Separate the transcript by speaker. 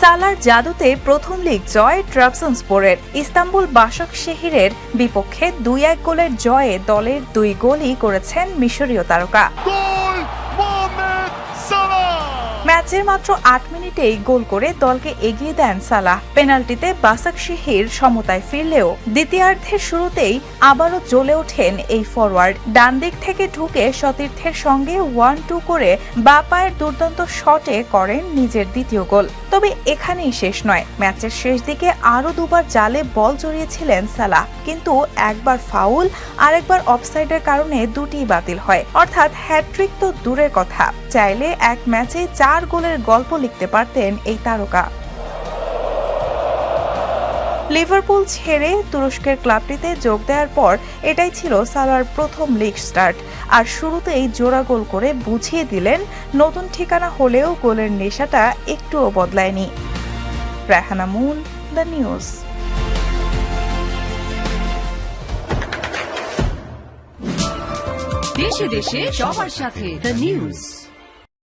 Speaker 1: সালার জাদুতে প্রথম লীগ জয় ট্রাবজনস্পোরের। ইস্তাম্বুল বাশকশেহিরের বিপক্ষে ২-১ গোলের জয়ে দলের ২ গোলই করেছেন মিশরীয় তারকা। ম্যাচের মাত্র ৮ মিনিটেই গোল করে দলকে এগিয়ে দেন সালাহ। পেনাল্টিতে বাশকশেহির সমতায় ফিরলেও দ্বিতীয়ার্ধের শুরুতেই আবারও জ্বলে ওঠেন এই ফরওয়ার্ড। ডান দিক থেকে ঢুকে সতীর্থের সঙ্গে 1-2 করে বাঁ পায়ের দুর্দান্ত শটে করেন নিজের দ্বিতীয় গোল। তবে এখানেই শেষ নয়, ম্যাচের শেষ দিকে আরও দুবার জালে বল জড়িয়েছিলেন সালাহ, কিন্তু একবার ফাউল আর একবার অফসাইডের কারণে দুটিই বাতিল হয়। অর্থাৎ হ্যাট্রিক তো দূরের কথা, চাইলে এক ম্যাচে 4 গোলের গল্প লিখতে পারতেন এই তারকা। লিভারপুল ছেড়ে তুরস্কের ক্লাবটিতে যোগ দেওয়ার পর এটাই ছিল সালার প্রথম লিগ স্টার্ট। আর শুরুতেই জোড়া গোল করে বুঝিয়ে দিলেন নতুন ঠিকানা হলেও গোলের নেশাটা একটুও বদলায়নি। Raihana Moon, the news.
Speaker 2: দেশে দেশে সবার সাথে দ্য নিউজ।